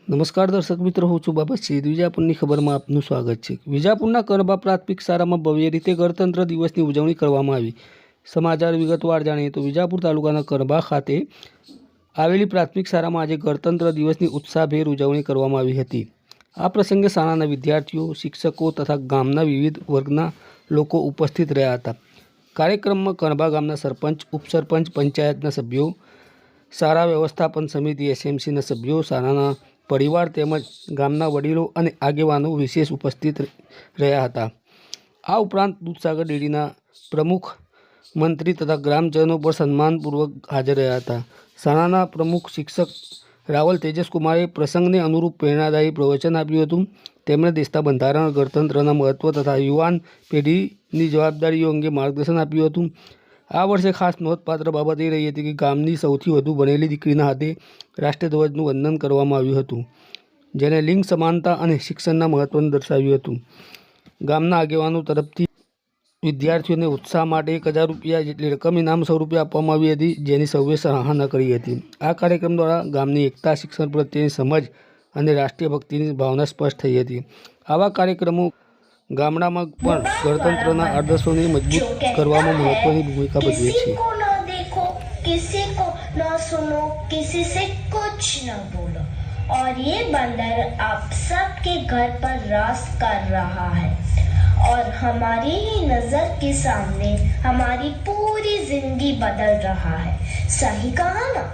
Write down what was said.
નમસ્કાર દર્શક મિત્રો, હું છું બાબા સિંહ. વિજાપુરની ખબરમાં આપનું સ્વાગત છે. વિજાપુરના કણબા પ્રાથમિક શાળામાં ભવ્ય રીતે ગણતંત્ર દિવસની ઉજવણી કરવામાં આવી. સમાચાર વિગતવાર જાણીએ તો વિજાપુર તાલુકાના કણબા ખાતે આવેલી પ્રાથમિક શાળામાં આજે ગણતંત્ર દિવસની ઉત્સાહભેર ઉજવણી કરવામાં આવી હતી. આ પ્રસંગે શાળાના વિદ્યાર્થીઓ, શિક્ષકો તથા ગામના વિવિધ વર્ગના લોકો ઉપસ્થિત રહ્યા હતા. કાર્યક્રમમાં કણબા ગામના સરપંચ, ઉપસરપંચ, પંચાયતના સભ્યો, શાળા વ્યવસ્થાપન સમિતિ એસએમસીના સભ્યો, શાળાના પરિવાર તેમજ ગામના વડીલો અને આગેવાનો વિશેષ ઉપસ્થિત રહ્યા હતા. આ ઉપરાંત દૂધસાગર ડેરીના પ્રમુખ, મંત્રી તથા ગ્રામજનો પણ સન્માનપૂર્વક હાજર રહ્યા હતા. શાળાના પ્રમુખ શિક્ષક રાવલ તેજસકુમારે પ્રસંગને અનુરૂપ પ્રેરણાદાયી પ્રવચન આપ્યું હતું. તેમણે દેશના બંધારણ, ગણતંત્રના મહત્વ તથા યુવાન પેઢીની જવાબદારીઓ અંગે માર્ગદર્શન આપ્યું હતું. આ વર્ષે ખાસ નોંધપાત્ર બાબત એ રહી હતી કે ગામની સૌથી વધુ ભણેલી દીકરીના હાથે રાષ્ટ્રધ્વજનું વંદન કરવામાં આવ્યું હતું, જેને લિંગ સમાનતા અને શિક્ષણના મહત્વને દર્શાવ્યું હતું. ગામના આગેવાનો તરફથી વિદ્યાર્થીઓને ઉત્સાહ માટે 1000 રૂપિયા જેટલી રકમ ઇનામ સ્વરૂપે આપવામાં આવી હતી, જેની સૌએ સરાહના કરી હતી. આ કાર્યક્રમ દ્વારા ગામની એકતા, શિક્ષણ પ્રત્યેની સમજ અને રાષ્ટ્રીય ભક્તિની ભાવના સ્પષ્ટ થઈ હતી. આવા કાર્યક્રમો ગામડામાં પણ ગણતંત્રના આદર્શોને મજબૂત કરવામાં મહત્વની ભૂમિકા ભજવે છે. किसी को न सुनो, किसी से कुछ न बोलो, और ये बंदर आप सबके घर पर राज कर रहा है और हमारी ही नजर के सामने हमारी पूरी जिंदगी बदल रहा है. सही कहा ना?